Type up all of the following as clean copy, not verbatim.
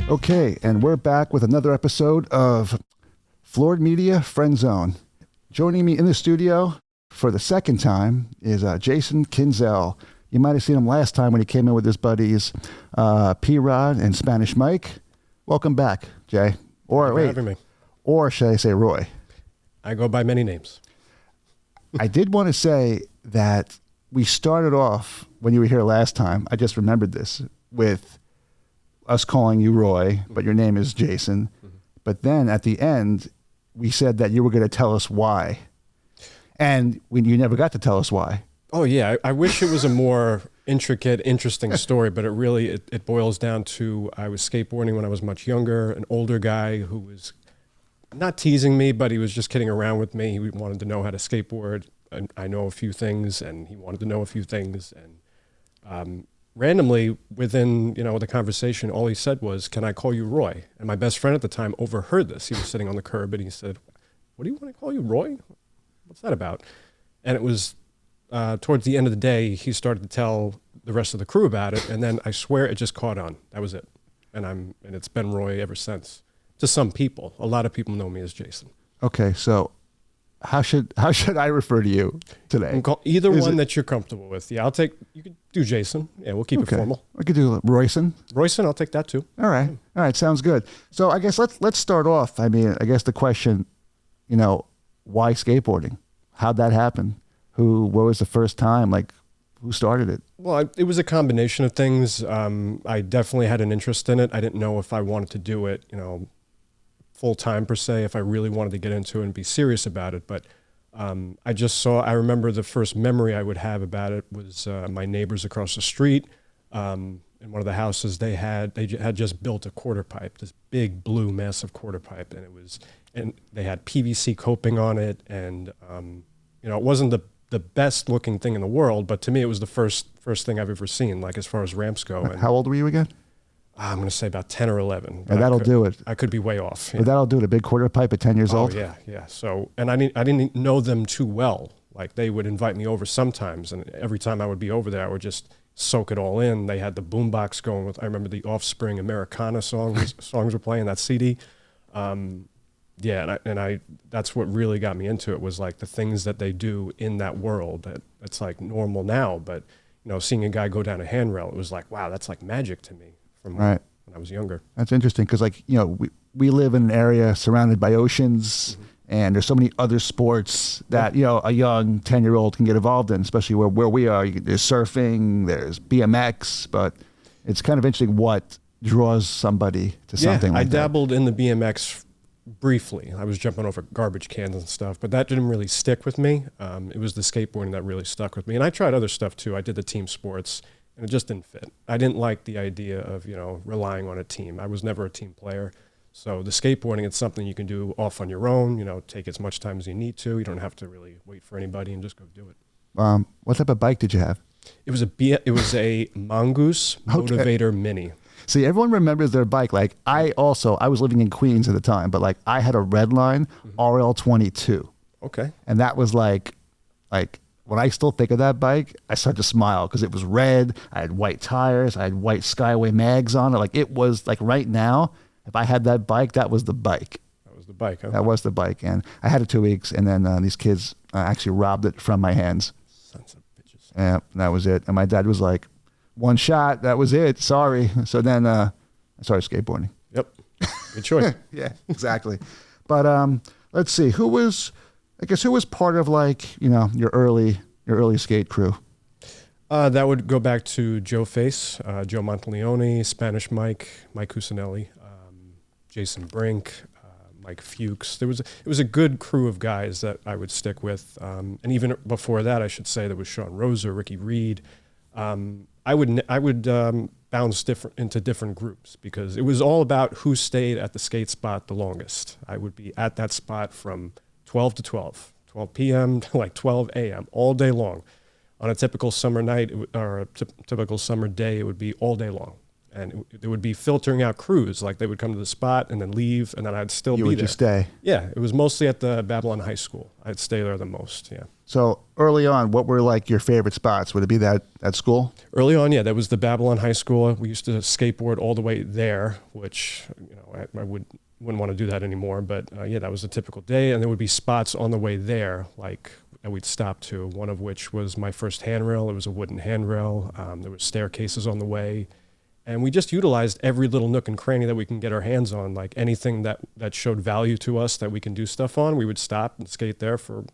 Okay, and we're back with another episode of Floored Media Friend Zone. Joining me in the studio for the second time is Jason Kinzel. You might have seen him last time when he came in with his buddies, P-Rod and Spanish Mike. Welcome back, Jay. Or wait, having me. Or should I say Roy? I go by many names. I did want to say that we started off when you were here last time. I just remembered this with us calling you Roy, but your name is Jason. Mm-hmm. But then at the end, we said that you were going to tell us why. And you never got to tell us why. Oh, yeah. I wish it was a more intricate, interesting story, but it boils down to I was skateboarding when I was much younger, an older guy who was not teasing me, but he was just kidding around with me. He wanted to know how to skateboard. And I know a few things, and he wanted to know a few things. And randomly, within the conversation, all he said was, "Can I call you Roy?" And my best friend at the time overheard this. He was sitting on the curb, and he said, "What do you want to call you, Roy? What's that about?" And it was towards the end of the day, he started to tell the rest of the crew about it, and then I swear it just caught on. That was it, and it's been Roy ever since. To some people, a lot of people know me as Jason. Okay, so how should I refer to you today? You can call either one that you're comfortable with. Yeah, you could do Jason. Yeah, we'll keep it formal. I could do Royson. Royson, I'll take that too. All right, sounds good. So I guess let's start off. I mean, I guess the question, why skateboarding? How'd that happen? What was the first time? Like, who started it? Well, it was a combination of things. I definitely had an interest in it. I didn't know if I wanted to do it, full time per se, if I really wanted to get into it and be serious about it. But I remember the first memory I would have about it was my neighbors across the street. In one of the houses they had just built a quarter pipe, this big blue massive quarter pipe, and they had PVC coping on it, and it wasn't the best looking thing in the world, but to me it was the first thing I've ever seen, like as far as ramps go. And how old were you again? I'm going to say about 10 or 11. And that'll do it. I could be way off. But that'll do it. A big quarter pipe at 10 years old? Oh, yeah. So, and I didn't know them too well. Like, they would invite me over sometimes, and every time I would be over there, I would just soak it all in. They had the boombox going with, I remember the Offspring Americana songs were playing, that CD. That's what really got me into it, was like the things that they do in that world. That's like normal now, but, seeing a guy go down a handrail, it was like, wow, that's like magic to me. From when I was younger. That's interesting because, we live in an area surrounded by oceans, mm-hmm. and there's so many other sports that, a young 10-year-old can get involved in, especially where we are. There's surfing, there's BMX, but it's kind of interesting what draws somebody to something like that. I dabbled in the BMX briefly. I was jumping over garbage cans and stuff, but that didn't really stick with me. It was the skateboarding that really stuck with me. And I tried other stuff too. I did the team sports, and it just didn't fit. I didn't like the idea of, relying on a team. I was never a team player. So the skateboarding, it's something you can do off on your own, take as much time as you need to. You don't have to really wait for anybody and just go do it. What type of bike did you have? It was a Mongoose Motivator Mini. See, everyone remembers their bike. Like, I was living in Queens at the time, but I had a Redline RL22. Okay. And that was like, when I still think of that bike, I start to smile because it was red. I had white tires. I had white Skyway mags on it. Like, it was like right now, if I had that bike, that was the bike. That was the bike, huh? That was the bike. And I had it 2 weeks, and then these kids actually robbed it from my hands. Sons of bitches. Yeah, that was it. And my dad was like, one shot, that was it. Sorry. So then I started skateboarding. Yep. Good choice. Yeah, exactly. But let's see. Who was part of your early skate crew? That would go back to Joe Face, Joe Monteleone, Spanish Mike Cusinelli, Jason Brink, Mike Fuchs. It was a good crew of guys that I would stick with. And even before that, I should say, there was Sean Roser, Ricky Reed. I would bounce into different groups because it was all about who stayed at the skate spot the longest. I would be at that spot from 12 to 12 p.m. to like 12 a.m. all day long. On a typical summer night or a typical summer day, it would be all day long. And it would be filtering out crews. Like, they would come to the spot and then leave, and then I'd still be there. You would just stay? Yeah, it was mostly at the Babylon High School. I'd stay there the most, yeah. So early on, what were like your favorite spots? Would it be that at school? Early on, yeah, that was the Babylon High School. We used to skateboard all the way there, which I wouldn't want to do that anymore. But yeah, that was a typical day, and there would be spots on the way there, like that we'd stop to. One of which was my first handrail. It was a wooden handrail. There were staircases on the way, and we just utilized every little nook and cranny that we can get our hands on. Like anything that showed value to us that we can do stuff on, we would stop and skate there for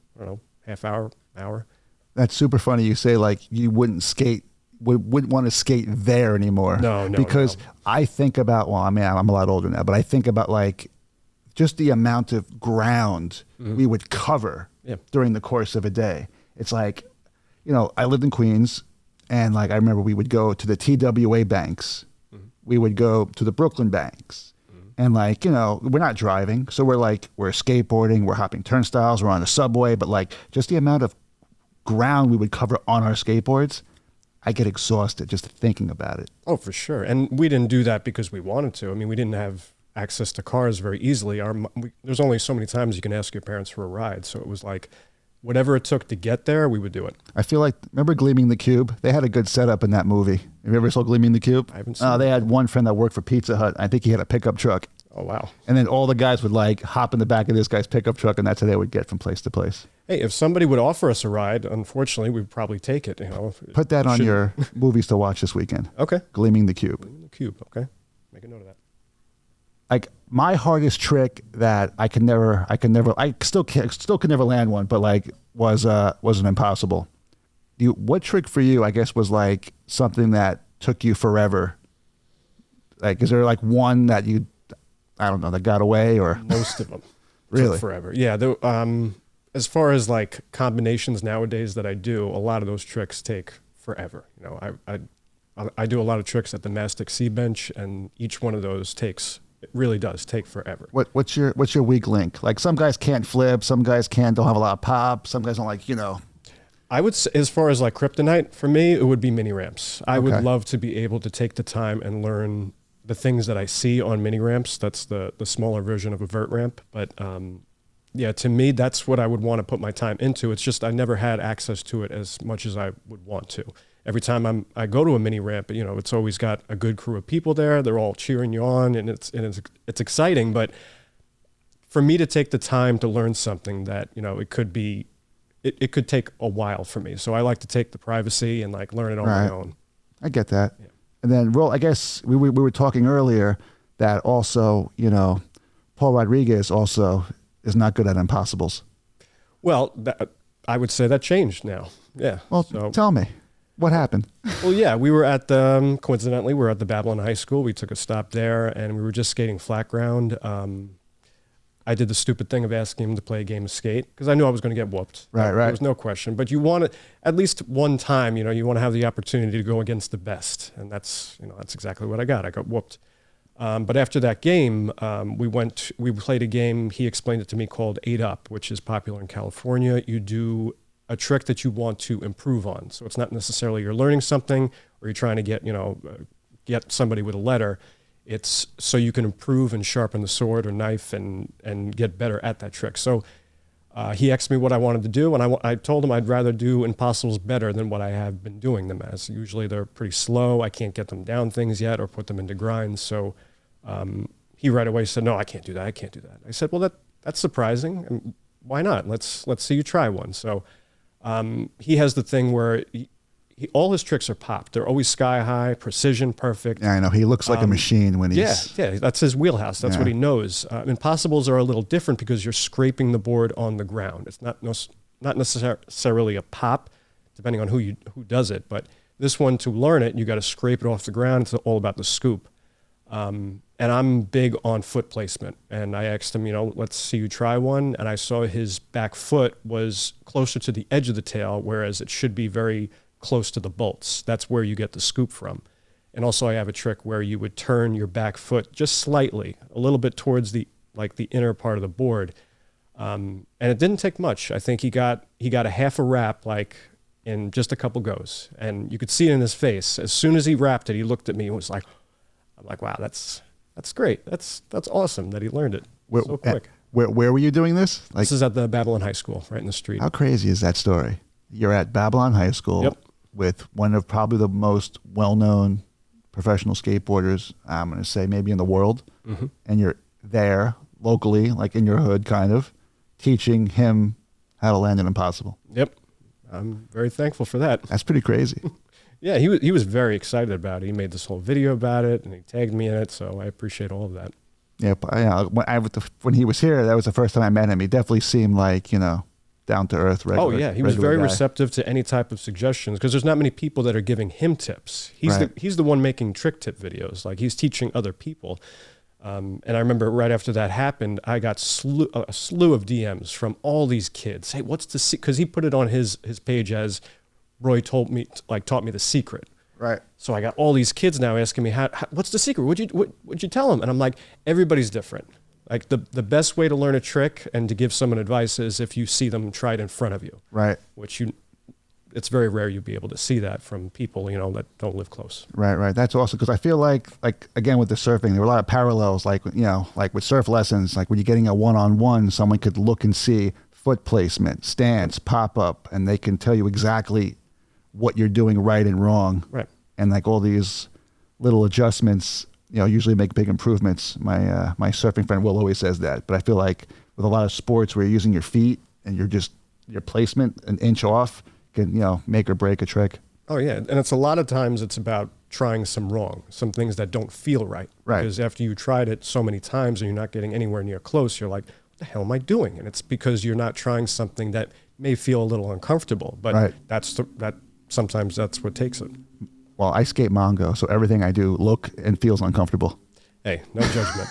half hour, hour. That's super funny. You say like you wouldn't want to skate there anymore. No. Because I think about, well, I mean, I'm a lot older now, but I think about like just the amount of ground we would cover during the course of a day. It's like, I lived in Queens, and like I remember we would go to the TWA banks. We would go to the Brooklyn banks. And like, we're not driving. So we're skateboarding, we're hopping turnstiles, we're on the subway, but like just the amount of ground we would cover on our skateboards, I get exhausted just thinking about it. Oh, for sure. And we didn't do that because we wanted to. I mean, we didn't have access to cars very easily. There's only so many times you can ask your parents for a ride. So it was like, whatever it took to get there, we would do it. I feel like, remember Gleaming the Cube? They had a good setup in that movie. Have you ever saw Gleaming the Cube? I haven't seen They had one friend that worked for Pizza Hut. I think he had a pickup truck. Oh, wow. And then all the guys would like hop in the back of this guy's pickup truck, and that's how they would get from place to place. Hey, if somebody would offer us a ride, unfortunately, we'd probably take it. Put that on your movies to watch this weekend. Okay. Gleaming the Cube. Gleaming the Cube. Okay. Make a note of that. Like my hardest trick that I still could never land one, but like was an impossible. What trick for you, I guess, was like something that took you forever? Like, is there like one that that got away, or most of them really took forever? Yeah. As far as like combinations nowadays that I do, a lot of those tricks take forever. I do a lot of tricks at the Mastic C bench, and each one of those it really does take forever. What's your weak link? Like some guys can't flip, some guys don't have a lot of pop, some guys don't like, I would say, as far as like kryptonite, for me, it would be mini ramps. I would love to be able to take the time and learn the things that I see on mini ramps. That's the smaller version of a vert ramp. But yeah, to me, that's what I would want to put my time into. It's just I never had access to it as much as I would want to. Every time I go to a mini ramp, it's always got a good crew of people there. They're all cheering you on, and it's exciting. But for me to take the time to learn something that it could take a while for me. So I like to take the privacy and like learn it on my own. I get that. Yeah. And then I guess we were talking earlier that also Paul Rodriguez also is not good at impossibles. Well, I would say that changed now. Yeah. Well, tell me. What happened? Well, yeah, we were at coincidentally, we were at the Babylon High School. We took a stop there, and we were just skating flat ground. I did the stupid thing of asking him to play a game of skate because I knew I was going to get whooped. Right. There was no question. But you want to, at least one time, you want to have the opportunity to go against the best, and that's exactly what I got. I got whooped. But after that game, we played a game. He explained it to me called 8 Up, which is popular in California. You do a trick that you want to improve on. So it's not necessarily you're learning something or you're trying to get somebody with a letter. It's so you can improve and sharpen the sword or knife and get better at that trick. So he asked me what I wanted to do, and I told him I'd rather do impossibles better than what I have been doing them as. Usually they're pretty slow. I can't get them down things yet or put them into grinds. So he right away said, no, I can't do that. I can't do that. I said, well, that's surprising. And why not? Let's see you try one. So he has the thing where all his tricks are popped. They're always sky high, precision, perfect. Yeah, I know. He looks like a machine when he's... Yeah, that's his wheelhouse. That's what he knows. Impossibles are a little different because you're scraping the board on the ground. It's not necessarily a pop, depending on who does it. But this one, to learn it, you got to scrape it off the ground. It's all about the scoop. And I'm big on foot placement. And I asked him, let's see you try one. And I saw his back foot was closer to the edge of the tail, whereas it should be very close to the bolts. That's where you get the scoop from. And also I have a trick where you would turn your back foot just slightly, a little bit towards the inner part of the board. And it didn't take much. I think he got a half a wrap in just a couple goes. And you could see it in his face. As soon as he wrapped it, he looked at me and was like, I'm like, wow, that's great. That's awesome that he learned it so quick. Where were you doing this? This is at the Babylon High School, right in the street. How crazy is that story? You're at Babylon High School Yep. with one of probably the most well-known professional skateboarders, I'm going to say maybe in the world, and you're there locally, like in your hood kind of, teaching him how to land an impossible. Yep. I'm very thankful for that. That's pretty crazy. Yeah, he was very excited about it. He made this whole video about it, and he tagged me in it, so I appreciate all of that. Yeah, when he was here, that was the first time I met him. He definitely seemed like, down to earth, regular. Oh yeah, he was very guy. receptive to any type of suggestions because there's not many people that are giving him tips. He's the one making trick tip videos. Like he's teaching other people. And I remember right after that happened, I got a slew of DMs from all these kids. Hey, what's the secret? Because he put it on his page as Roy taught me the secret. Right. So I got all these kids now asking me, what's the secret? What'd you tell them? And I'm like, everybody's different. Like the best way to learn a trick and to give someone advice is if you see them try it in front of you. Right. It's very rare you'll be able to see that from people, that don't live close. Right. That's awesome. Because I feel like again, with the surfing, there were a lot of parallels, like with surf lessons, like when you're getting a one-on-one, someone could look and see foot placement, stance, pop up, and they can tell you exactly what you're doing right and wrong. Right. And like all these little adjustments, usually make big improvements. My surfing friend Will always says that, but I feel like with a lot of sports where you're using your feet and your placement an inch off can, make or break a trick. Oh yeah. And it's a lot of times it's about trying some things that don't feel right. Right. Because after you tried it so many times and you're not getting anywhere near close, you're like, what the hell am I doing? And it's because you're not trying something that may feel a little uncomfortable, but sometimes that's what takes it. Well, I skate Mongo, so everything I do look and feels uncomfortable. Hey, no judgment.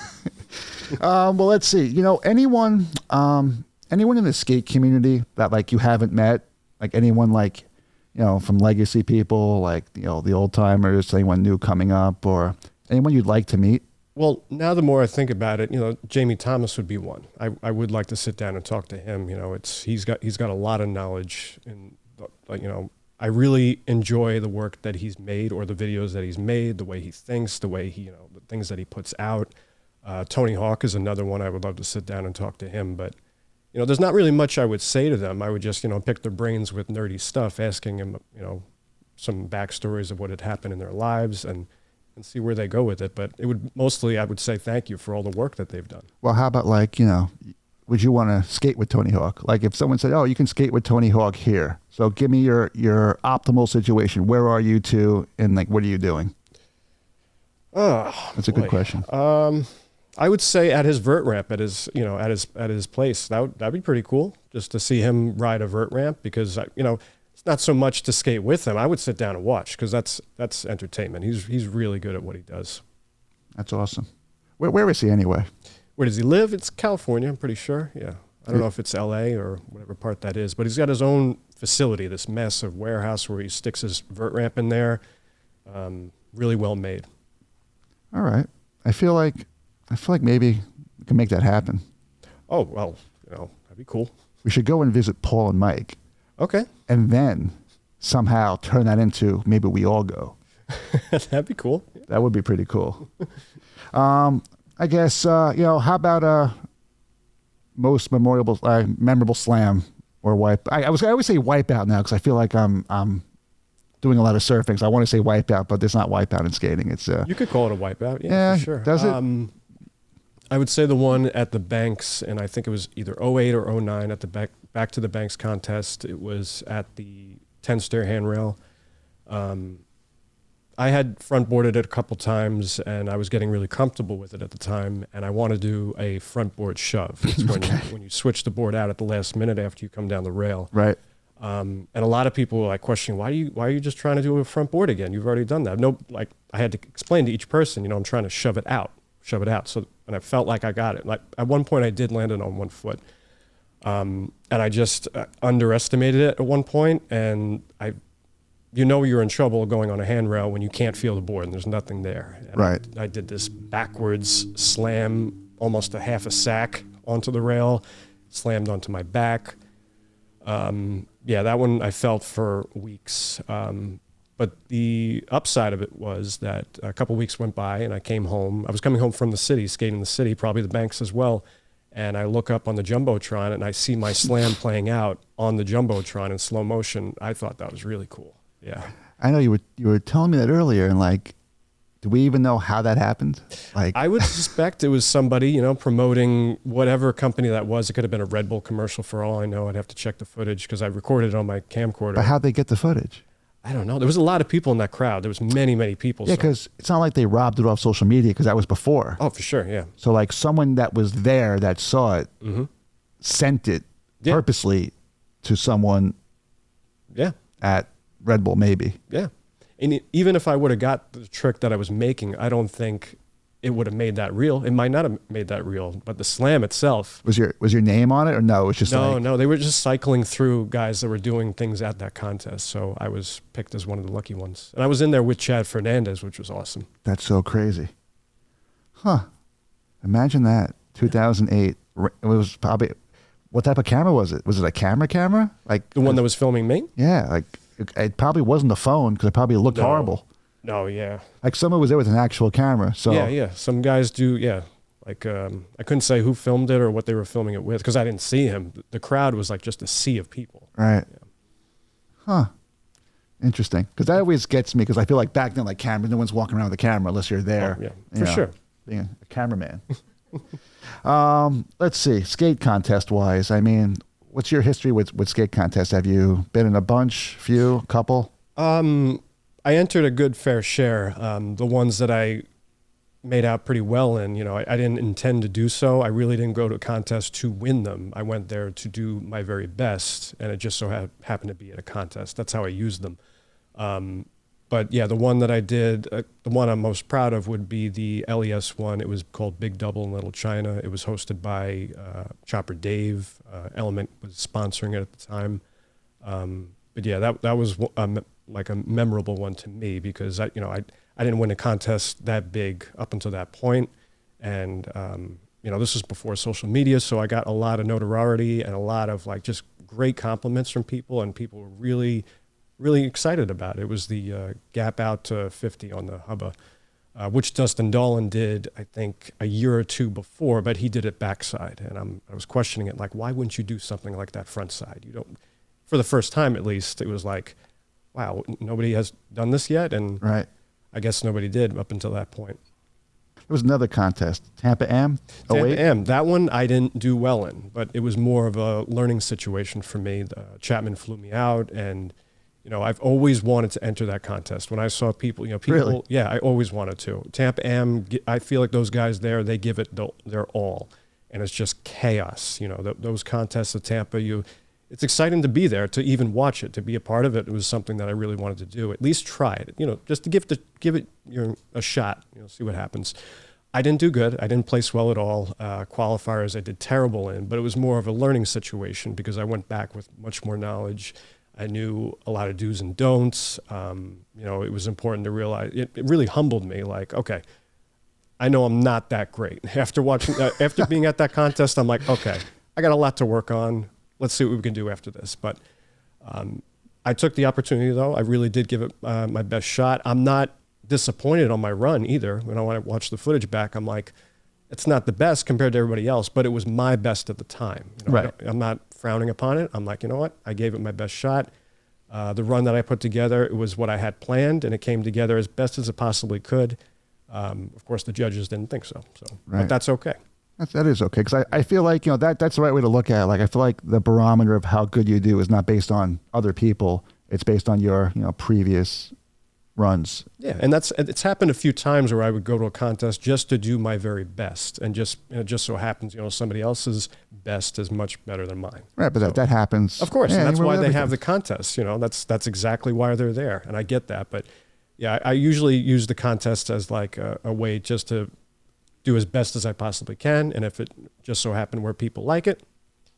Well, let's see. Anyone in the skate community that like you haven't met, like anyone like, from legacy people, like, the old timers, anyone new coming up, or anyone you'd like to meet? Well, now the more I think about it, Jamie Thomas would be one. I would like to sit down and talk to him. He's got a lot of knowledge, and I really enjoy the work that he's made, or the videos that he's made, the way he thinks, the way he, the things that he puts out. Tony Hawk is another one I would love to sit down and talk to him. But, there's not really much I would say to them. I would just, pick their brains with nerdy stuff, asking them, some backstories of what had happened in their lives and see where they go with it. But it would mostly, I would say thank you for all the work that they've done. Well, how about would you want to skate with Tony Hawk? Like if someone said, oh, you can skate with Tony Hawk here. So give me your optimal situation. Where are you two? And like, what are you doing? Oh, that's a good question. I would say at his vert ramp, at his place, that'd be pretty cool just to see him ride a vert ramp, because, it's not so much to skate with him. I would sit down and watch, because that's entertainment. He's really good at what he does. That's awesome. Where is he anyway? Where does he live? It's California, I'm pretty sure. Yeah. I don't know if it's LA or whatever part that is, but he's got his own facility, this massive warehouse where he sticks his vert ramp in there. Really well made. All right. I feel like maybe we can make that happen. Oh, well, that'd be cool. We should go and visit Paul and Mike. Okay. And then somehow turn that into maybe we all go. That'd be cool. That would be pretty cool. I guess, how about most memorable slam or wipe? I always say wipeout now because I feel like I'm doing a lot of surfing, so I want to say wipeout, but there's not wipeout in skating. It's you could call it a wipeout, yeah, for sure. Does it? I would say the one at the Banks, and I think it was either 08 or 09 at the back to the Banks contest. It was at the 10-stair handrail. I had front boarded it a couple times, and I was getting really comfortable with it at the time, and I want to do a front board shove. It's when you switch the board out at the last minute after you come down the rail. Right. And a lot of people were like questioning, why are you just trying to do a front board again? You've already done that. No, like I had to explain to each person, I'm trying to shove it out. So, and I felt like I got it. Like at one point I did land it on one foot. And I just underestimated it at one point, and you're in trouble going on a handrail when you can't feel the board and there's nothing there. And right. I did this backwards slam, almost a half a sack onto the rail, slammed onto my back. That one I felt for weeks. But the upside of it was that a couple weeks went by and I came home. I was coming home from the city, skating the city, probably the Banks as well. and I look up on the Jumbotron and I see my slam playing out on the Jumbotron in slow motion. I thought that was really cool. Yeah. I know you were telling me that earlier, and like, do we even know how that happened? Like, I would suspect it was somebody, you know, promoting whatever company that was. It could have been a Red Bull commercial for all I know. I'd have to check the footage because I recorded it on my camcorder. but how'd they get the footage? I don't know. There was a lot of people in that crowd. There was many, many people. Yeah, so- because it's not like they robbed it off social media, because that was before. Oh, for sure. Yeah. So like someone that was there that saw it sent it Yeah. purposely to someone Yeah. at Red Bull, maybe. Yeah. And even if I would have got the trick that I was making, I don't think it would have made that real. It might not have made that real, but the slam itself. Was your name on it, or no? It was just No, they were just cycling through guys that were doing things at that contest. So I was picked as one of the lucky ones. And I was in there with Chad Fernandez, which was awesome. That's so crazy. Huh. Imagine that. 2008. It was probably, what type of camera was it? Was it a camera? Like The one that was filming me? yeah, like it probably wasn't a phone, because it probably looked No. horrible. No, yeah. Like someone was there with an actual camera. So Yeah. Some guys do, yeah. Like, I couldn't say who filmed it or what they were filming it with because I didn't see him. The crowd was like just a sea of people. Right. Huh. Interesting. Because that always gets me, because I feel like back then, like cameras, no one's walking around with a camera unless you're there. Oh, yeah, you for know, sure. Being a cameraman. Let's see. Skate contest wise, I mean, what's your history with skate contests? Have you been in a bunch, few, couple? I entered a good fair share. The ones that I made out pretty well in, you know, I didn't intend to do so. I really didn't go to a contest to win them. I went there to do my very best, and it just so happened to be at a contest. That's how I used them. But yeah, the one that I did, the one I'm most proud of would be the LES one. It was called Big Double in Little China. It was hosted by Chopper Dave. Element was sponsoring it at the time. But yeah, that was like a memorable one to me because I didn't win a contest that big up until that point. And, this was before social media. So I got a lot of notoriety and a lot of like just great compliments from people, and people were really, really excited about it. It was the gap out to 50 on the Hubba, which Dustin Dolan did, I think, a year or two before, but he did it backside. And I was questioning it, like, why wouldn't you do something like that front side? You don't, for the first time at least, it was like, wow, nobody has done this yet. And Right. I guess nobody did up until that point. There was another contest, Tampa Am. Tampa Am, that one I didn't do well in, but it was more of a learning situation for me. Chapman flew me out, and I've always wanted to enter that contest. When I saw people, Really? Yeah, I always wanted to. Tampa Am, I feel like those guys there, they give it their all, and it's just chaos. Those contests at Tampa, it's exciting to be there, to even watch it, to be a part of it. It was something that I really wanted to do. At least try it, just to give it a shot, see what happens. I didn't do good. I didn't place well at all. Qualifiers I did terrible in, but it was more of a learning situation because I went back with much more knowledge. I knew a lot of do's and don'ts. It was important to realize. It really humbled me. Like, okay, I know I'm not that great. After being at that contest, I'm like, okay, I got a lot to work on. Let's see what we can do after this. But I took the opportunity, though. I really did give it my best shot. I'm not disappointed on my run either. When I watch the footage back, I'm like, it's not the best compared to everybody else, but it was my best at the time. Right. I'm not frowning upon it. I'm like, you know what? I gave it my best shot. The run that I put together, it was what I had planned, and it came together as best as it possibly could. Of course, the judges didn't think so. Right. But that's okay. That is okay, because I feel like that's the right way to look at it. Like, I feel like the barometer of how good you do is not based on other people; it's based on your previous runs. Yeah, and it's happened a few times where I would go to a contest just to do my very best, and just so happens somebody else's best is much better than mine. Right, but that happens. Of course, yeah, and that's why they everything. have the contests. That's exactly why they're there, and I get that. But yeah, I usually use the contest as like a way just to do as best as I possibly can, and if it just so happened where people like it,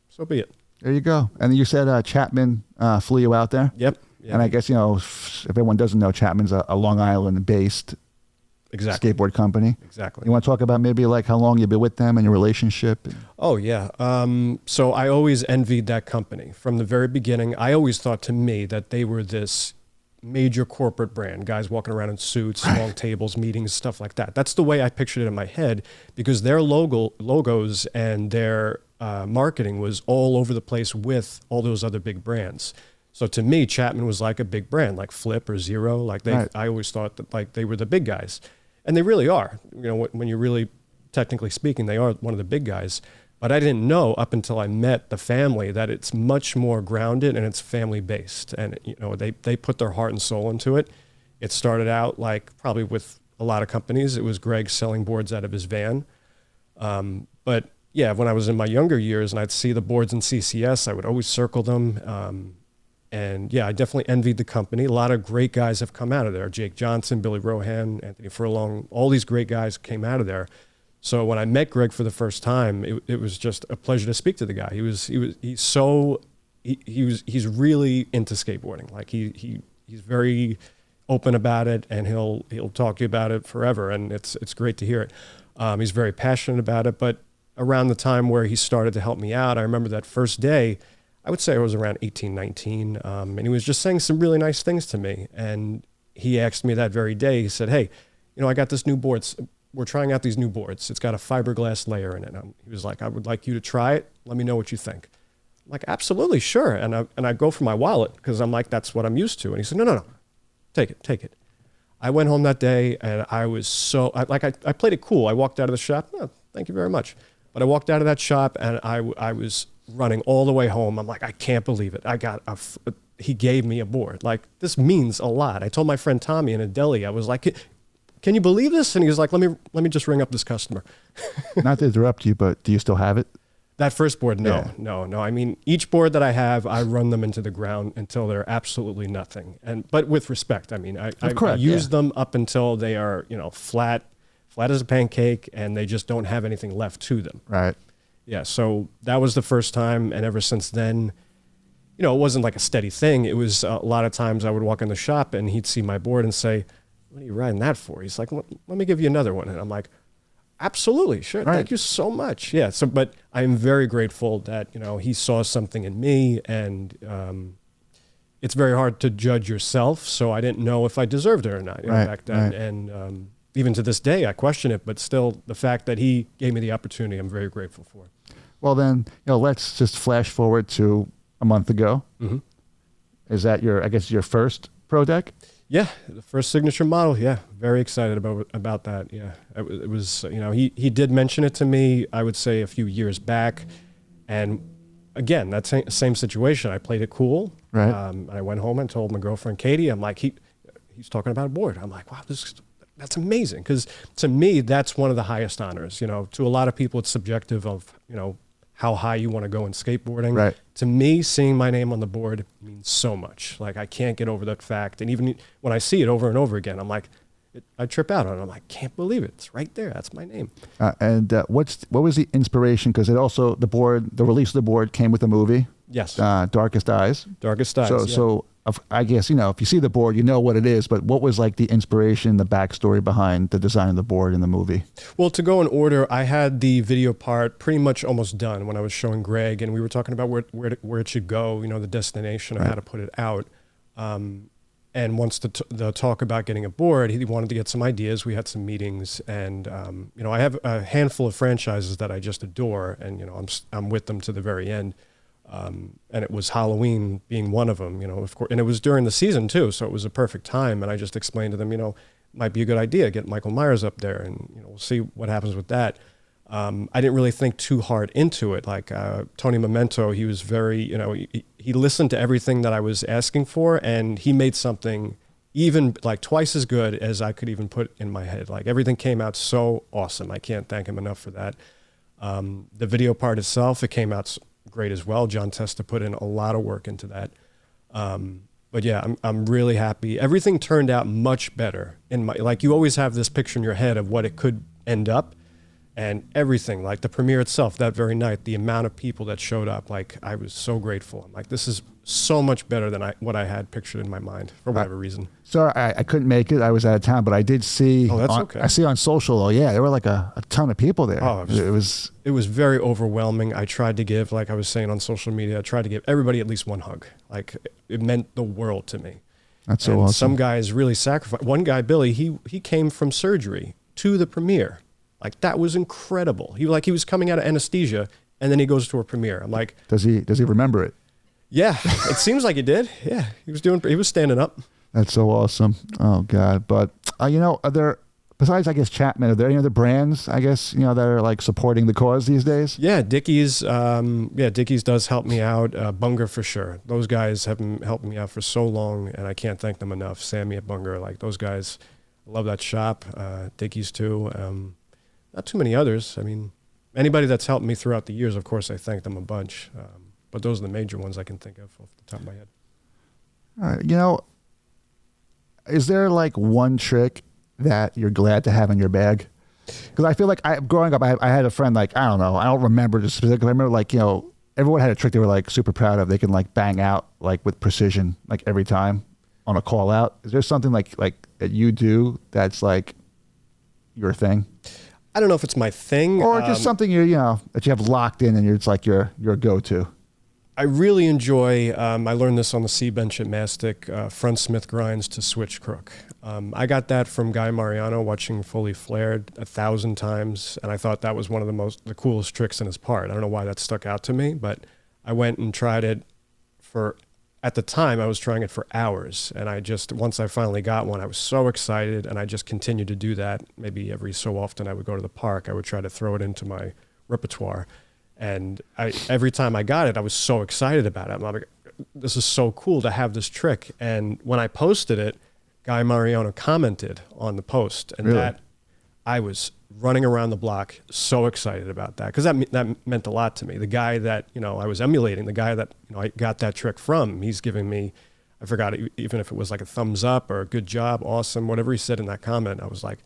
so be it. There you go. And you said Chapman flew you out there. Yep. Yeah. And I guess if everyone doesn't know, Chapman's a Long Island-based exactly. skateboard company. Exactly. You want to talk about maybe like how long you've been with them and your relationship? Oh, yeah. So I always envied that company. From the very beginning, I always thought to me that they were this major corporate brand, guys walking around in suits, long tables, meetings, stuff like that. That's the way I pictured it in my head, because their logos and their marketing was all over the place with all those other big brands. So to me, Chapman was like a big brand, like Flip or Zero. Like I always thought that like they were the big guys, and they really are. You know, when you're really technically speaking, they are one of the big guys. But I didn't know up until I met the family that it's much more grounded and it's family based. And, you know, they put their heart and soul into it. It started out like probably with a lot of companies. It was Greg selling boards out of his van. But yeah, when I was in my younger years and I'd see the boards in CCS, I would always circle them. And yeah, I definitely envied the company. A lot of great guys have come out of there. Jake Johnson, Billy Rohan, Anthony Furlong, all these great guys came out of there. So when I met Greg for the first time, it was just a pleasure to speak to the guy. He's really into skateboarding. Like he's very open about it, and he'll talk to you about it forever. And it's great to hear it. He's very passionate about it. But around the time where he started to help me out, I remember that first day, I would say I was around 18, 19. And he was just saying some really nice things to me. And he asked me that very day, he said, "Hey, you know, I got this new board. We're trying out these new boards. It's got a fiberglass layer in it." He was like, "I would like you to try it. Let me know what you think." I'm like, "Absolutely, sure." And I go for my wallet because I'm like, that's what I'm used to. And he said, No, take it. I went home that day and I was I played it cool. I walked out of the shop. "Oh, thank you very much." But I walked out of that shop and I was running all the way home. I'm like, I can't believe it. He gave me a board. Like, this means a lot. I told my friend Tommy in a deli, I was like, "Can you believe this?" And he was like, let me just ring up this customer. Not to interrupt you, but do you still have it? That first board, no. I mean, each board that I have, I run them into the ground until they're absolutely nothing. But with respect, I mean, I use them up until they are, you know, flat as a pancake, and they just don't have anything left to them. Right. Yeah. So that was the first time, and ever since then, you know, it wasn't like a steady thing. It was a lot of times I would walk in the shop and he'd see my board and say, "What are you riding that for?" He's like, "Let me give you another one." And I'm like, "Absolutely, sure. Right. Thank you so much." Yeah. So, but I'm very grateful that, you know, he saw something in me, and it's very hard to judge yourself. So I didn't know if I deserved it or not, you know, back then. Right. And even to this day, I question it, but still the fact that he gave me the opportunity, I'm very grateful for. Well, then, you know, let's just flash forward to a month ago. Mm-hmm. Is that your first pro deck? Yeah, the first signature model. Yeah, very excited about that. Yeah, it was, you know, he did mention it to me, I would say a few years back. And again, that same situation. I played it cool. Right. I went home and told my girlfriend, Katie, I'm like, he's talking about a board. I'm like, wow, that's amazing. Because to me, that's one of the highest honors. You know, to a lot of people, it's subjective of, you know, how high you want to go in skateboarding. Right. To me, seeing my name on the board means so much. Like, I can't get over that fact. And even when I see it over and over again, I'm like, I trip out on it. I'm like, can't believe it. It's right there. That's my name. And what was the inspiration? Because it also, the release of the board came with a movie. Yes. Darkest Eyes. Darkest Eyes. So I guess, you know, if you see the board, you know what it is, but what was like the inspiration, the backstory behind the design of the board in the movie? Well, to go in order, I had the video part pretty much almost done when I was showing Greg, and we were talking about where it should go, you know, the destination and how to put it out. And once the talk about getting a board, he wanted to get some ideas. We had some meetings, and you know, I have a handful of franchises that I just adore, and you know, I'm with them to the very end. And it was Halloween being one of them, you know, of course, and it was during the season too, so it was a perfect time. And I just explained to them, you know, might be a good idea, get Michael Myers up there, and you know, we'll see what happens with that. I didn't really think too hard into it. Like Tony Memento, he was very, you know, he listened to everything that I was asking for, and he made something even like twice as good as I could even put in my head. Like, everything came out so awesome. I can't thank him enough for that. The video part itself, it came out great as well. John Testa put in a lot of work into that. But yeah, I'm really happy. Everything turned out much better. Like, you always have this picture in your head of what it could end up, and everything, like the premiere itself that very night, the amount of people that showed up, like, I was so grateful. I'm like, this is so much better than what I had pictured in my mind for whatever reason. So I couldn't make it. I was out of town, but I did see. Oh, that's okay. I see on social. Oh yeah, there were like a ton of people there. Oh, it was very overwhelming. I tried to give, like I was saying on social media, I tried to give everybody at least one hug. Like, it meant the world to me. That's so and awesome. some guys really sacrifice. One guy, Billy, he came from surgery to the premiere. Like, that was incredible. He was coming out of anesthesia, and then he goes to a premiere. I'm like, does he remember it? yeah, it seems like he did. Yeah, he was standing up. That's so awesome. Oh God. But you know, are there, besides I guess Chapman, are there any other brands, I guess, you know, that are like supporting the cause these days? Yeah, Dickies. Dickies does help me out. Bunger for sure. Those guys have been helping me out for so long, and I can't thank them enough. Sammy at Bunger, like those guys, I love that shop. Dickies too. Not too many others. I mean, anybody that's helped me throughout the years, of course, I thank them a bunch. But those are the major ones I can think of off the top of my head. All right. You know, is there like one trick that you're glad to have in your bag? Because I feel like growing up, I had a friend, like, I don't know, I don't remember just specifically. I remember, like, you know, everyone had a trick they were like super proud of. They can like bang out like with precision, like every time on a call out. Is there something like that you do that's like your thing? I don't know if it's my thing. Or just something you know, that you have locked in and it's like your go-to. I really enjoy, I learned this on the C-bench at Mastic, front Smith grinds to switch crook. I got that from Guy Mariano watching Fully Flared 1,000 times, and I thought that was one of the coolest tricks in his part. I don't know why that stuck out to me, but I went and tried it at the time, I was trying it for hours, and once I finally got one, I was so excited, and I just continued to do that. Maybe every so often I would go to the park, I would try to throw it into my repertoire. And every time I got it, I was so excited about it. I'm like, this is so cool to have this trick. And when I posted it, Guy Mariano commented on the post, and really? that I was running around the block so excited about that, because that meant a lot to me. The guy that, you know, I was emulating, the guy that, you know, I got that trick from, he's giving me, I forgot, even if it was like a thumbs up or a good job, awesome, whatever he said in that comment, I was like,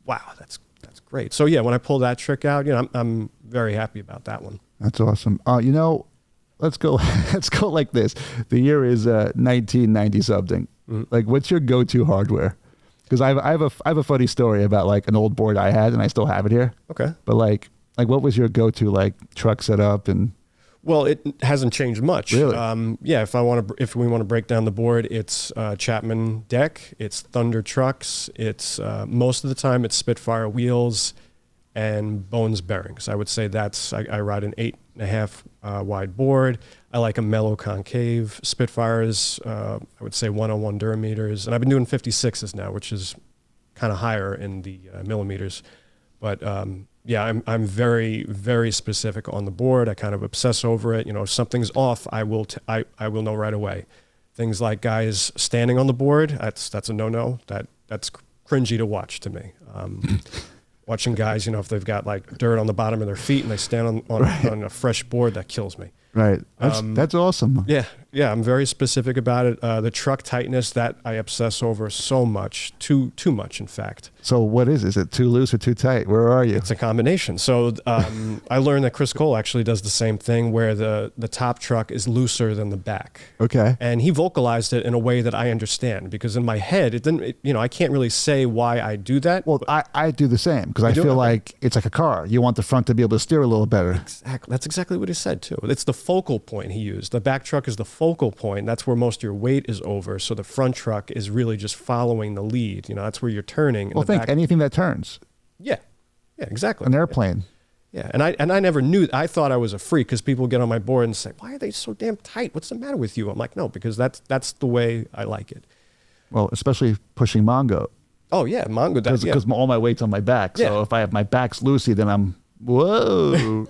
wow, that's great. So yeah, when I pull that trick out, you know, I'm very happy about that one. That's awesome. You know, let's go like this. The year is 1990 something. Mm-hmm. Like, what's your go-to hardware? Because I have a funny story about like an old board I had, and I still have it here. Okay. But like what was your go-to like truck setup? And well, it hasn't changed much. Really? Yeah. If we want to break down the board, it's Chapman deck, it's Thunder trucks, it's most of the time it's Spitfire wheels and Bones bearings. I would say I ride an 8.5 wide board. I like a mellow concave. Spitfires, I would say 101 durameters, and I've been doing 56s now, which is kind of higher in the millimeters. But yeah, I'm very, very specific on the board. I kind of obsess over it. You know, if something's off, I will know right away. Things like guys standing on the board, that's a no-no. That's cringy to watch to me. Watching guys, you know, if they've got like dirt on the bottom of their feet and they stand on a fresh board, that kills me. Right. That's awesome. Yeah, I'm very specific about it. The truck tightness, that I obsess over so much, too much, in fact. So what is it? Is it too loose or too tight? Where are you? It's a combination. So I learned that Chris Cole actually does the same thing, where the top truck is looser than the back. Okay. And he vocalized it in a way that I understand, because in my head, I can't really say why I do that. Well, I do the same, because I feel like it's like a car. You want the front to be able to steer a little better. Exactly. That's exactly what he said too. It's the focal point he used. The back truck is the focal point. That's where most of your weight is over. So the front truck is really just following the lead. You know, that's where you're turning. Well, think anything that turns. Yeah, exactly. An airplane. Yeah, and I never knew. I thought I was a freak, because people get on my board and say, "Why are they so damn tight? What's the matter with you?" I'm like, "No, because that's the way I like it." Well, especially pushing Mongo. Oh yeah, Mongo. Because all my weight's on my back. So if I have my back's loosey, then I'm whoa.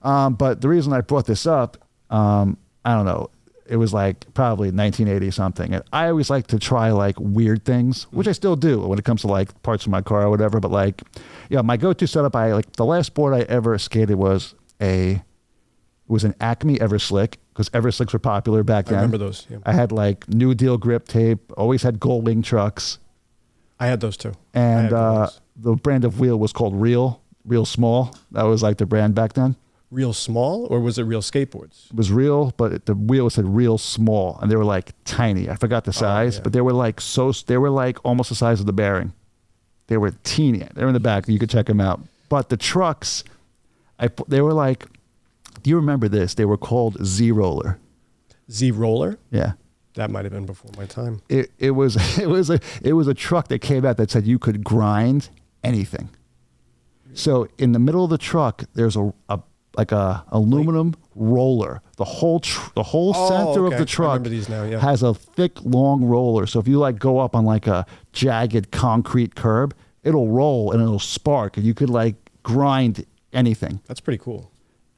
But the reason I brought this up, I don't know, it was like probably 1980 something. And I always like to try like weird things, which I still do when it comes to like parts of my car or whatever. But like, yeah, my go-to setup, the last board I ever skated was an Acme Everslick, because Everslicks were popular back then. I remember those. Yeah. I had like New Deal grip tape, always had Gold Wing trucks. I had those too. And the brand of wheel was called Real Small. That was like the brand back then. Real Small, or was it Real Skateboards? It was Real, but the wheel said Real Small, and they were like tiny. I forgot the size, but they were like almost the size of the bearing. They were teeny. They're in the back. You could check them out. But the trucks, they were like, do you remember this? They were called Z-Roller. Z-Roller? Yeah. That might have been before my time. It was a truck that came out that said you could grind anything. So in the middle of the truck, there's a aluminum roller. The whole center of the truck has a thick, long roller. So if you like go up on like a jagged concrete curb, it'll roll and it'll spark, and you could like grind anything. That's pretty cool.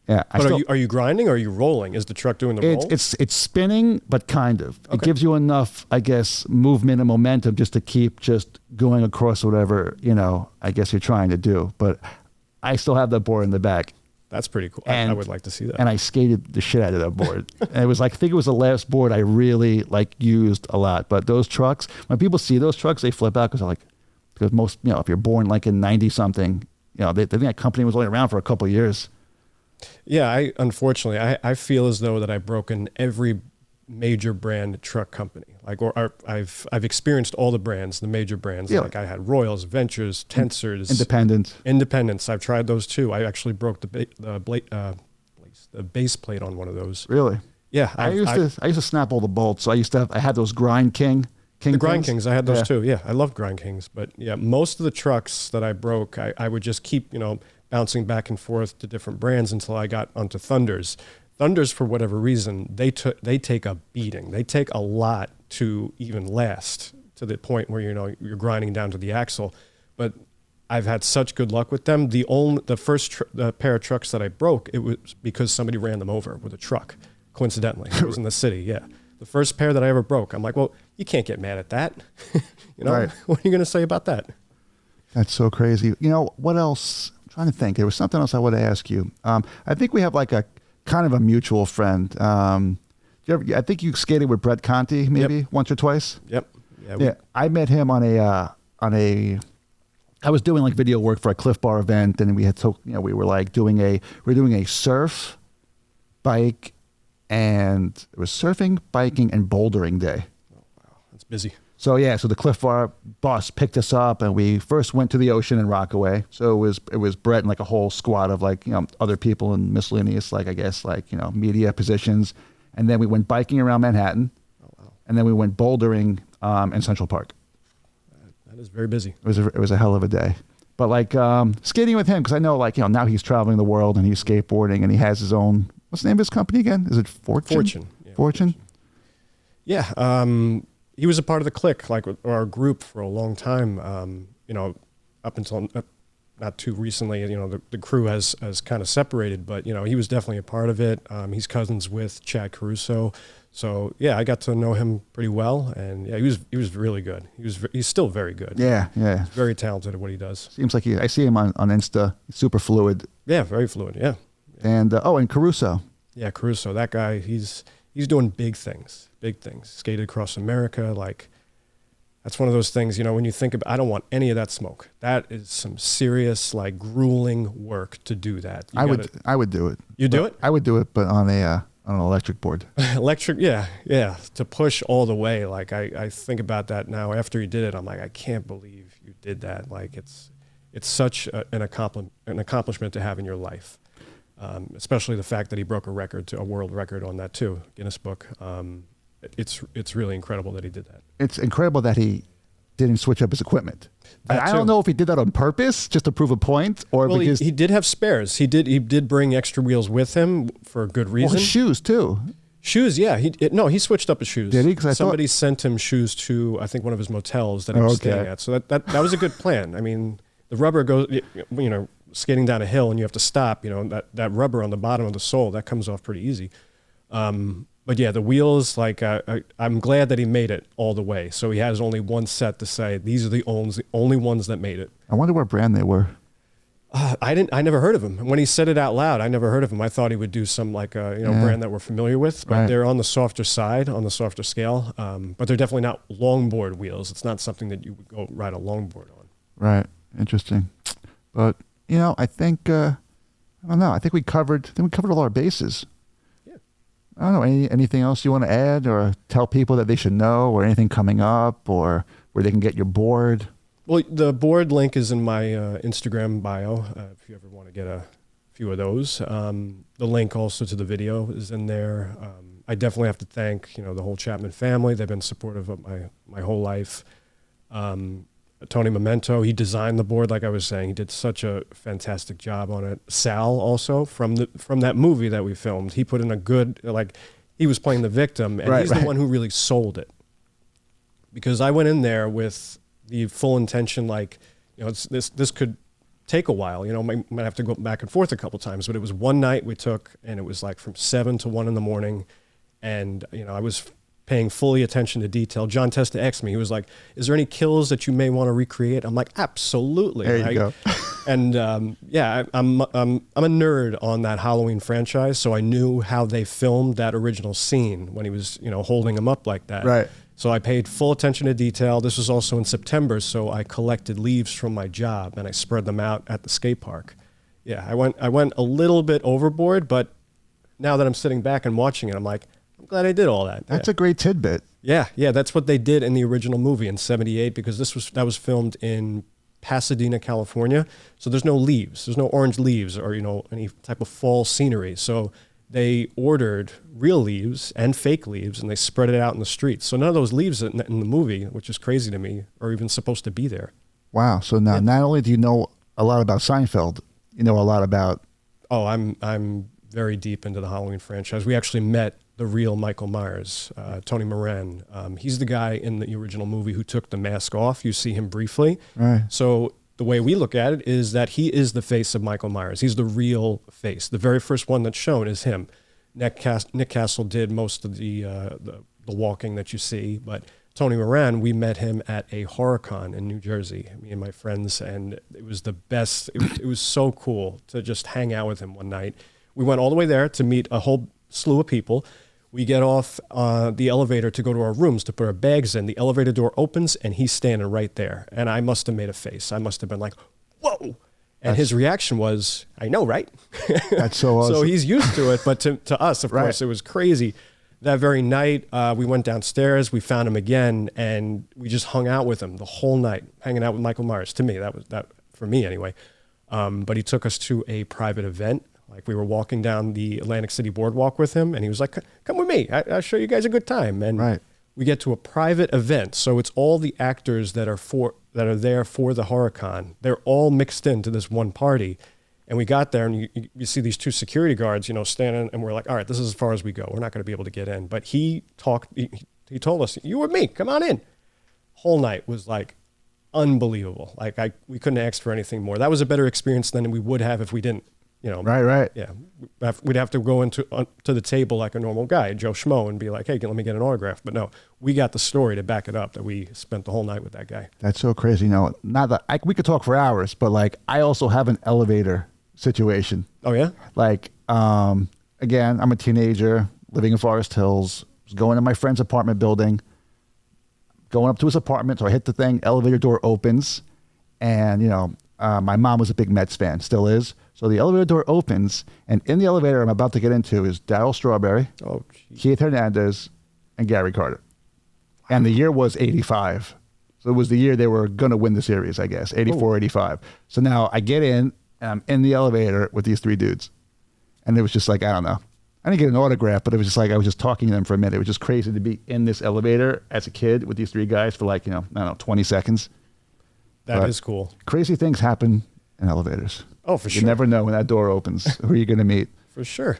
Yeah. But are you grinding or are you rolling? Is the truck doing the roll? It's spinning, but kind of. Okay. It gives you enough, I guess, movement and momentum just to keep just going across whatever, I guess you're trying to do. But I still have that board in the back. That's pretty cool. I would like to see that. And I skated the shit out of that board. And it was like, I think it was the last board I really used a lot. But those trucks, when people see those trucks, they flip out because most, if you're born like in 90 something, they think that company was only around for a couple of years. Yeah, unfortunately, I feel as though that I've broken every major brand truck company. I've experienced all the brands, the major brands. Yeah. Like I had Royals, Ventures, Tensors, Independents. I've tried those too. I actually broke the base plate on one of those. Really? Yeah. I used to snap all the bolts. So I had those Grind King. The Grind Kings, I had those too. Yeah, I love Grind Kings. But yeah, most of the trucks that I broke, I would just keep, bouncing back and forth to different brands until I got onto Thunders. Thunders, for whatever reason, they take a beating. They take a lot to even last, to the point where you're grinding down to the axle. But I've had such good luck with them. The first pair of trucks that I broke, it was because somebody ran them over with a truck. Coincidentally, it was in the city. Yeah, the first pair that I ever broke. I'm like, well, you can't get mad at that. Right. What are you going to say about that? That's so crazy. What else? I'm trying to think. There was something else I would ask you. I think we have like a kind of a mutual friend. I think you skated with Brett Conti maybe once or twice. Yep. Yeah. I met him on a. I was doing like video work for a Cliff Bar event, and we had we were doing a surf, bike, and it was surfing, biking, and bouldering day. Oh wow, that's busy. So the Cliff Bar bus picked us up, and we first went to the ocean in Rockaway. So it was Brett and like a whole squad of other people in miscellaneous media positions, and then we went biking around Manhattan, and then we went bouldering in Central Park. That is very busy. It was a hell of a day, but skating with him because I know now he's traveling the world and he's skateboarding and he has his own. What's the name of his company again? Is it Fortune? Fortune. Yeah, Fortune. Yeah. He was a part of the clique, or our group, for a long time. Up until not too recently, the crew has kind of separated, but he was definitely a part of it. He's cousins with Caruso, so yeah, I got to know him pretty well, and yeah, he was really good. He's still very good. Yeah. He's very talented at what he does. Seems like I see him on Insta. He's super fluid. Yeah, very fluid. Yeah. And and Caruso. Yeah, Caruso. That guy, he's doing big things. Skated across America. That's one of those things, when you think about, I don't want any of that smoke. That is some serious, grueling work to do that. I would do it. You do it? I would do it, but on an electric board. Electric, yeah. To push all the way. I think about that now. After he did it, I'm like, I can't believe you did that. It's such an accomplishment to have in your life. Especially the fact that he broke a world record on that too, Guinness Book. It's really incredible that he did that. It's incredible that he didn't switch up his equipment. I don't know if he did that on purpose just to prove a point, or because he did have spares. He did bring extra wheels with him for a good reason. Well, his shoes too. Shoes, yeah. He switched up his shoes. Did he? Because somebody sent him shoes to, I think, one of his motels that he was staying at. So that was a good plan. I mean, the rubber goes, skating down a hill and you have to stop, that rubber on the bottom of the sole, that comes off pretty easy. But yeah, the wheels, I'm glad that he made it all the way. So he has only one set to say, these are the only ones that made it. I wonder what brand they were. I never heard of him. And when he said it out loud, I never heard of him. I thought he would do some brand that we're familiar with, but they're on the softer side, on the softer scale. But they're definitely not longboard wheels. It's not something that you would go ride a longboard on. Right. Interesting. But I think I don't know. I think we covered all our bases. Yeah. I don't know. Anything else you want to add or tell people that they should know, or anything coming up, or where they can get your board? Well, the board link is in my Instagram bio. If you ever want to get a few of those, the link also to the video is in there. I definitely have to thank, the whole Chapman family. They've been supportive of my whole life. Tony Memento, he designed the board, like I was saying. He did such a fantastic job on it. Sal also, from that movie that we filmed, he put in a good, he was playing the victim, and he's the one who really sold it. Because I went in there with the full intention, this could take a while, might have to go back and forth a couple times, but it was one night we took, and it was from 7 to 1 in the morning, and I was paying fully attention to detail. John Testa asked me, he was like, is there any kills that you may want to recreate? I'm like, absolutely. There you go. And I'm a nerd on that Halloween franchise, so I knew how they filmed that original scene when he was, holding him up like that. Right. So I paid full attention to detail. This was also in September, so I collected leaves from my job and I spread them out at the skate park. Yeah, I went a little bit overboard, but now that I'm sitting back and watching it, I'm like, I'm glad I did all that. That's a great tidbit. Yeah, that's what they did in the original movie in '78, because that was filmed in Pasadena, California. So there's no leaves, there's no orange leaves or any type of fall scenery. So they ordered real leaves and fake leaves, and they spread it out in the streets. So none of those leaves in the movie, which is crazy to me, are even supposed to be there. Wow. So now, not only do you know a lot about Seinfeld, you know a lot about. Oh, I'm very deep into the Halloween franchise. We actually met the real Michael Myers, Tony Moran. He's the guy in the original movie who took the mask off. You see him briefly. Right. So the way we look at it is that he is the face of Michael Myers. He's the real face. The very first one that's shown is him. Nick Castle did most of the walking that you see, but Tony Moran, we met him at a HorrorCon in New Jersey, me and my friends, and it was the best. It was so cool to just hang out with him one night. We went all the way there to meet a whole slew of people. We get off the elevator to go to our rooms to put our bags in. The elevator door opens, and he's standing right there. And I must have made a face. I must have been like, whoa. And his reaction was, I know, right? That's so awesome. So he's used to it. But to us, of course, it was crazy. That very night, we went downstairs. We found him again, and we just hung out with him the whole night, hanging out with Michael Myers. To me, that was for me anyway. But he took us to a private event. We were walking down the Atlantic City boardwalk with him, and he was like, come with me. I'll show you guys a good time. And we get to a private event. So it's all the actors that are there for the HorrorCon. They're all mixed into this one party. And we got there, and you see these two security guards, standing, and we're like, all right, this is as far as we go. We're not going to be able to get in. But he told us, you with me, come on in. Whole night was unbelievable. We couldn't ask for anything more. That was a better experience than we would have if we didn't. Right. Yeah, we'd have to go to the table like a normal guy, Joe Schmo, and be like, hey, let me get an autograph. But no, we got the story to back it up that we spent the whole night with that guy. That's so crazy. Not that we could talk for hours, but I also have an elevator situation. Oh yeah. Again, I'm a teenager living in Forest Hills. Was going to my friend's apartment building, going up to his apartment. So I hit the thing, elevator door opens, and my mom was a big Mets fan, still is. So the elevator door opens, and in the elevator I'm about to get into is Darryl Strawberry, Keith Hernandez, and Gary Carter. And the year was 85. So it was the year they were going to win the series, I guess, 84, 85. So now I get in, and I'm in the elevator with these three dudes. And it was just I don't know. I didn't get an autograph, but it was just I was just talking to them for a minute. It was just crazy to be in this elevator as a kid with these three guys for I don't know, 20 seconds. That is cool. Crazy things happen in elevators. Oh, for sure. You never know when that door opens who you're going to meet. For sure.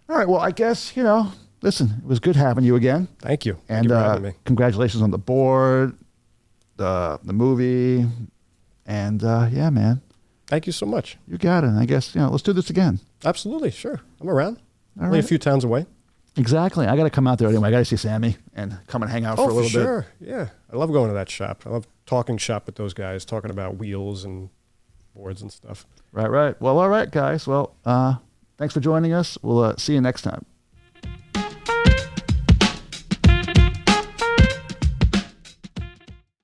All right. Well, I guess, listen, it was good having you again. Thank you. And Thank you for having me. Congratulations on the board, the movie. And yeah, man. Thank you so much. You got it. I guess, let's do this again. Absolutely. Sure. I'm around. All Only right. a few towns away. Exactly. I got to come out there anyway. I got to see Sammy and come and hang out for a little bit. Oh, for sure. Yeah. I love going to that shop. I love talking shop with those guys, talking about wheels and boards and stuff. Right. Well, all right, guys. Well, thanks for joining us. We'll see you next time.